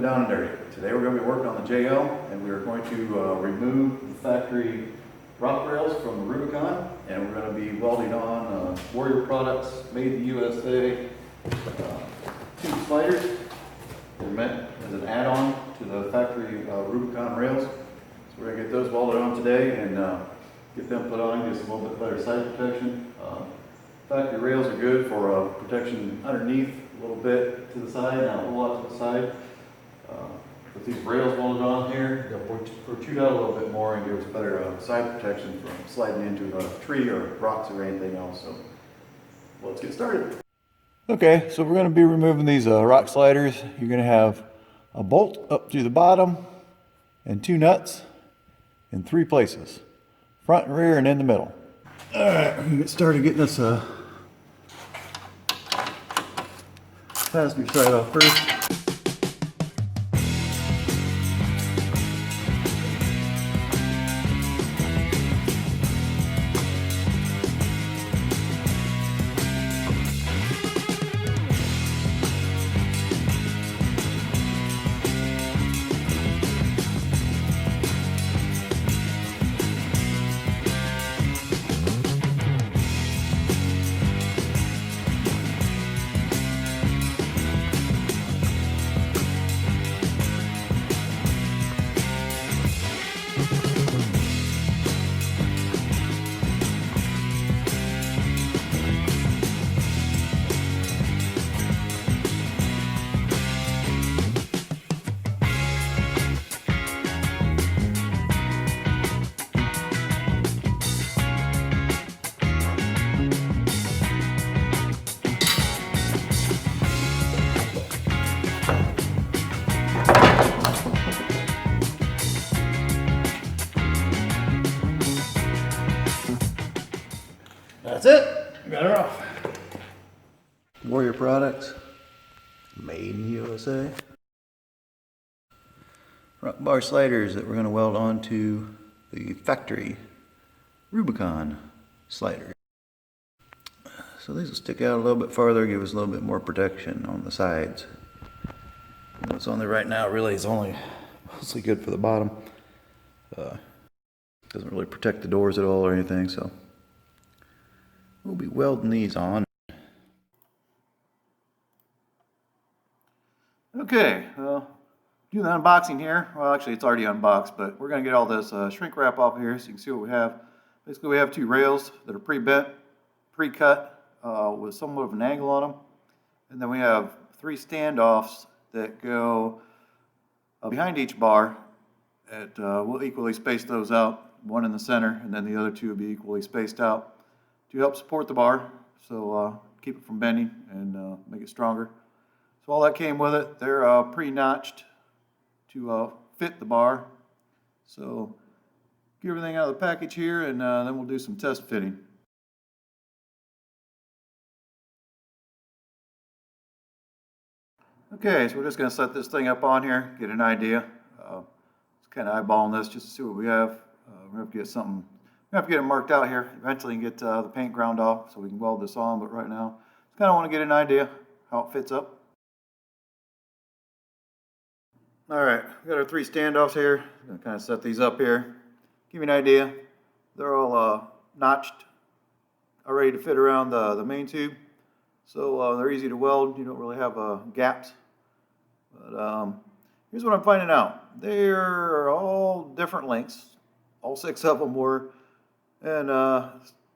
down and dirty. Today we're going to be working on the JL, and we are going to remove the factory rock rails from the Rubicon, and we're going to be welding on Warrior Products, made in the USA, two sliders. They're meant as an add-on to the factory Rubicon rails. So we're going to get those welded on today and get them put on, get some a little bit better side protection. Factory rails are good for protection underneath, a little bit to the side, not a whole lot to the side. With these rails welded on here, they'll protrude out a little bit more and give us better side protection from sliding into a tree or rocks or anything else. So let's get started. Okay, so we're going to be removing these rock sliders. You're going to have a bolt up through the bottom and two nuts in three places, front and rear and in the middle. All right, we're going to get started getting this passenger side off first. That's it. Got her off. Warrior Products, made in the USA. Rock bar sliders that we're going to weld onto the factory Rubicon sliders. So these will stick out a little bit farther, give us a little bit more protection on the sides. What's on there right now really is only mostly good for the bottom. Doesn't really protect the doors at all or anything, so we'll be welding these on. Okay, well, do the unboxing here. Well, actually it's already unboxed, but we're going to get all this shrink wrap off here so you can see what we have. Basically we have two rails that are pre-bent, pre-cut with somewhat of an angle on them. And then we have three standoffs that go behind each bar. We'll equally space those out, one in the center, and then the other two will be equally spaced out to help support the bar, so keep it from bending and make it stronger. So all that came with it. They're pre-notched to fit the bar. So get everything out of the package here, and then we'll do some test fitting. Okay, so we're just going to set this thing up on here, get an idea. Just kind of eyeballing this just to see what we have. We're going to have to get something. We have to get it marked out here. Eventually, get the paint ground off so we can weld this on. But right now, just kind of want to get an idea how it fits up. All right, we got our three standoffs here. I'm going to kind of set these up here. Give you an idea. They're all notched, ready to fit around the main tube. So they're easy to weld. You don't really have gaps. But here's what I'm finding out. They're all different lengths. All six of them were. And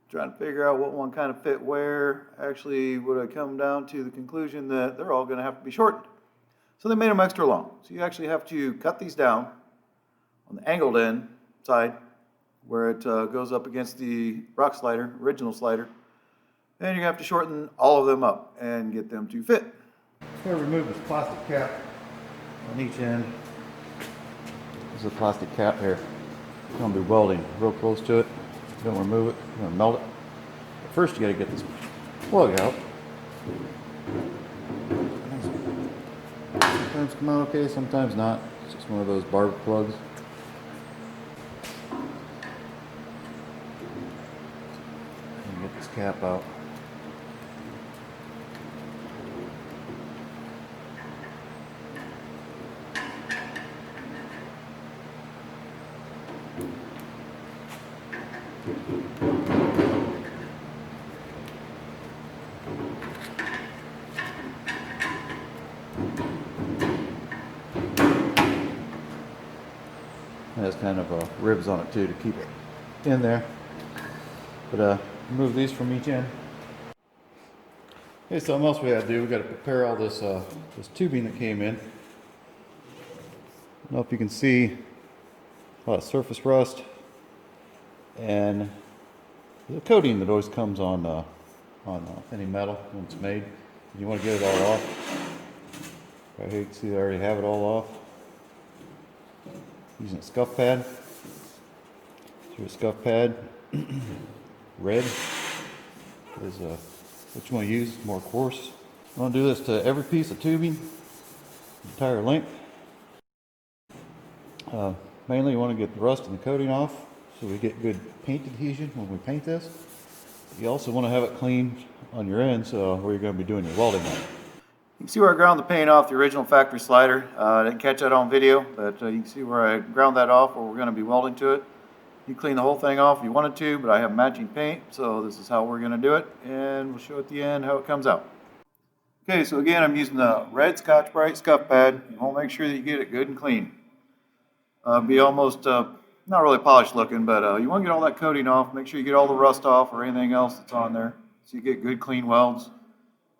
trying to figure out what one kind of fit where. Actually would have come down to the conclusion that they're all going to have to be shortened. So they made them extra long. So you actually have to cut these down on the angled end side where it goes up against the rock slider, original slider. And you have to shorten all of them up and get them to fit. I'm going to remove this plastic cap on each end. This is a plastic cap here. I'm going to be welding real close to it. Don't remove it, I'm going to melt it. But first you got to get this plug out. Sometimes come out okay, sometimes not. It's just one of those barb plugs. And get this cap out. It has kind of ribs on it too to keep it in there. But remove these from each end. Here's something else we got to do. We got to prepare all this this tubing that came in. I don't know if you can see a lot of surface rust, and there's a coating that always comes on any metal when it's made. You want to get it all off. Right here you can see I already have it all off. Using a scuff pad. So a scuff pad, red is what you want to use, more coarse. I want to do this to every piece of tubing, entire length. Mainly you want to get the rust and the coating off so we get good paint adhesion when we paint this. You also want to have it clean on your ends where you're going to be doing your welding on. You can see where I ground the paint off the original factory slider. I didn't catch that on video, but you can see where I ground that off where we're going to be welding to it. You clean the whole thing off if you wanted to, but I have matching paint, so this is how we're going to do it, and we'll show at the end how it comes out. Okay, so again, I'm using the red Scotch-Brite scuff pad. You want to make sure that you get it good and clean. Be almost, not really polished looking, but you want to get all that coating off. Make sure you get all the rust off or anything else that's on there, so you get good clean welds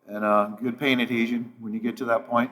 and good paint adhesion when you get to that point.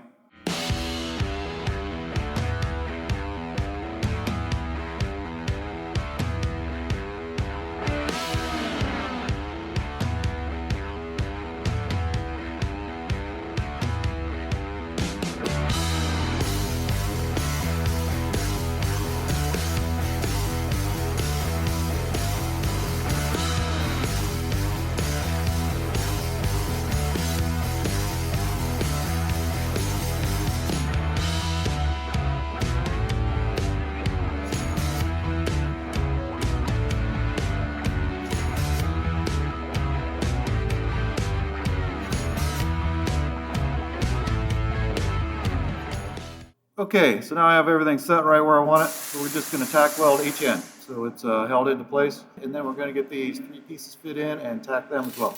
Okay, so now I have everything set right where I want it, so we're just going to tack weld each end. So it's held into place, and then we're going to get these 3 pieces fit in and tack them as well.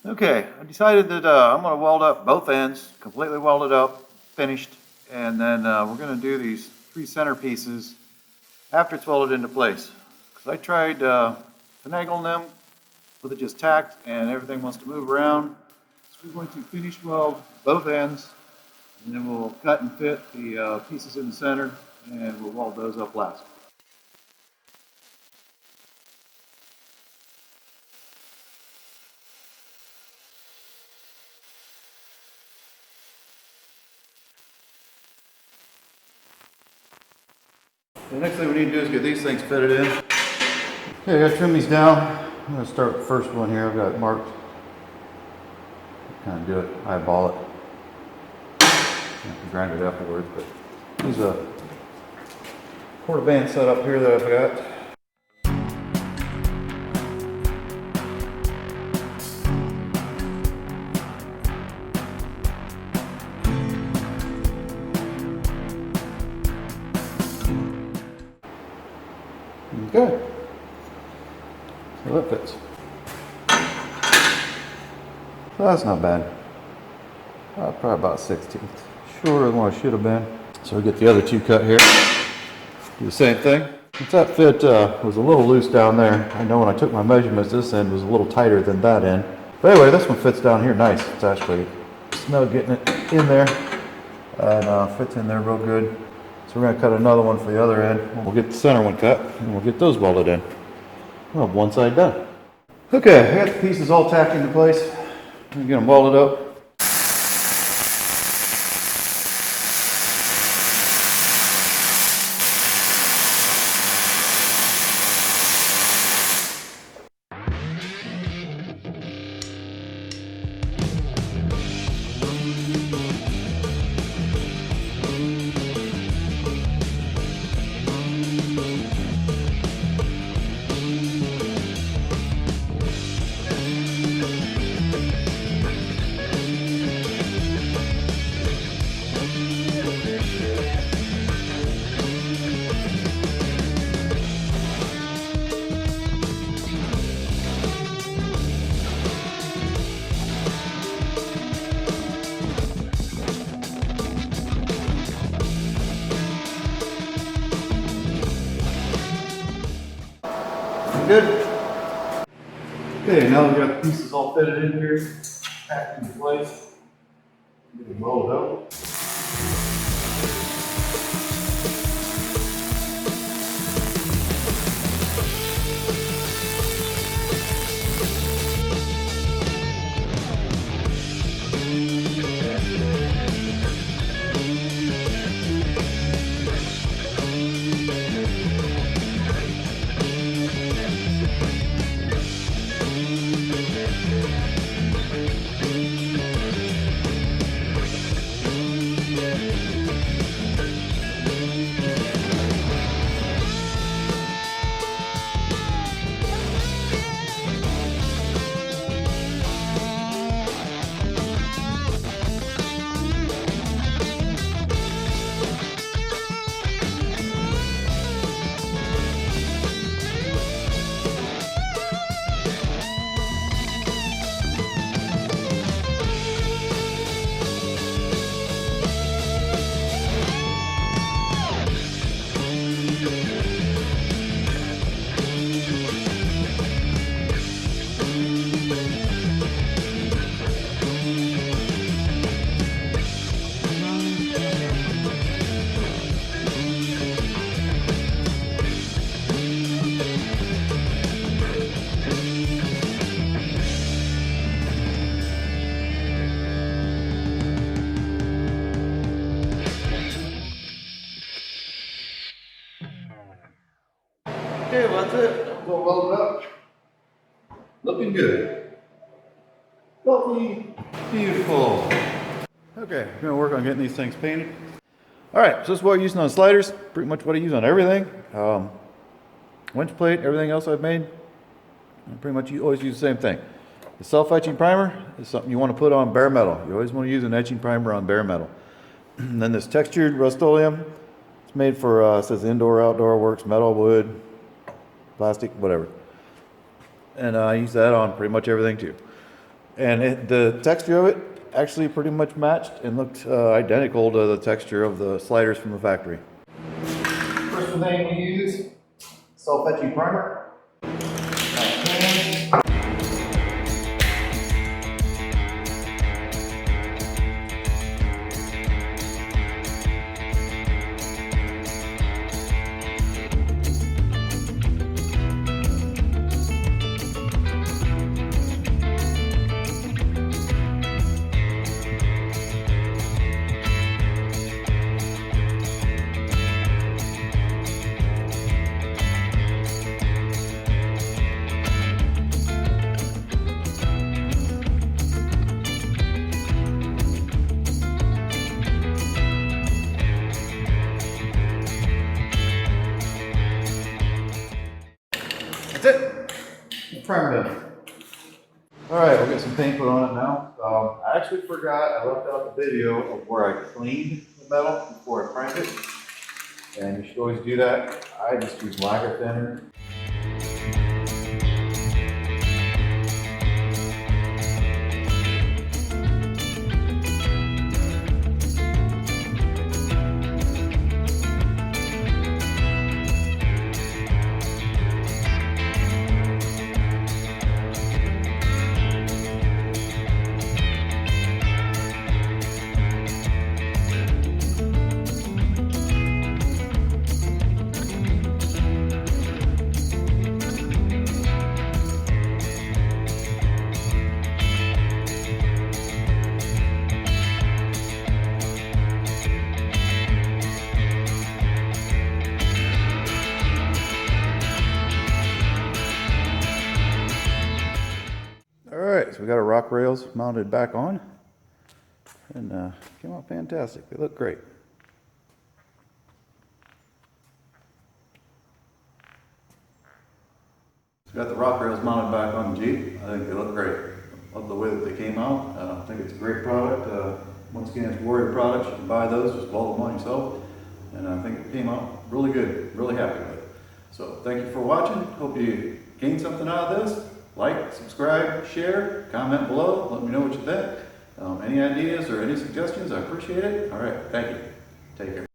Okay, I decided that I'm going to weld up both ends, completely welded up, finished, and then we're going to do these 3 center pieces after it's welded into place. Because I tried finagling them with it just tacked, and everything wants to move around. So we're going to finish weld both ends, and then we'll cut and fit the pieces in the center, and we'll weld those up last. The next thing we need to do is get these things fitted in. Okay, I gotta trim these down. I'm gonna start with the first one here. I've got it marked. Kind of do it, eyeball it. I can grind it afterwards, but there's a quarter band set up here that I've got. Okay, so that fits. So that's not bad. Probably about 16th. Shorter than what it should have been. So we get the other 2 cut here. Do the same thing. Since that fit was a little loose down there, I know when I took my measurements, this end was a little tighter than that end. But anyway, this one fits down here nice. It's actually snug getting it in there, and fits in there real good. So we're going to cut another one for the other end. We'll get the center one cut, and we'll get those welded in. We'll have one side done. Okay, I got the pieces all tacked into place. I'm going to get them welded up. sounds good. Okay, now we've got the pieces all fitted in here, packed into place. Get them rolled up. Okay, well that's it. It's all welded up. Looking good. Lovely. Beautiful. Okay, I'm gonna work on getting these things painted. All right, so this is what I'm using on sliders. Pretty much what I use on everything. Winch plate, everything else I've made. I pretty much always use the same thing. The self-etching primer is something you want to put on bare metal. You always want to use an etching primer on bare metal. And then this textured Rust-Oleum. It's made for, it says indoor, outdoor, works, metal, wood, plastic, whatever. And I use that on pretty much everything too. And the texture of it actually pretty much matched and looked identical to the texture of the sliders from the factory. First thing we use, self-etching primer. That's it. Primer done. All right, we'll get some paint put on it now. I actually forgot, I left out the video of where I cleaned the metal before I primed it. And you should always do that. I just use lacquer thinner. So we got our rock rails mounted back on, and came out fantastic. They look great. So got the rock rails mounted back on the Jeep. I think they look great. Love the way that they came out. I think it's a great product. Once again, it's Warrior products. You can buy those, just weld them on yourself. And I think it came out really good. Really happy with it. So thank you for watching. Hope you gained something out of this. Like, subscribe, share, comment below. Let me know what you think. Any ideas or any suggestions, I appreciate it. All right, thank you. Take care.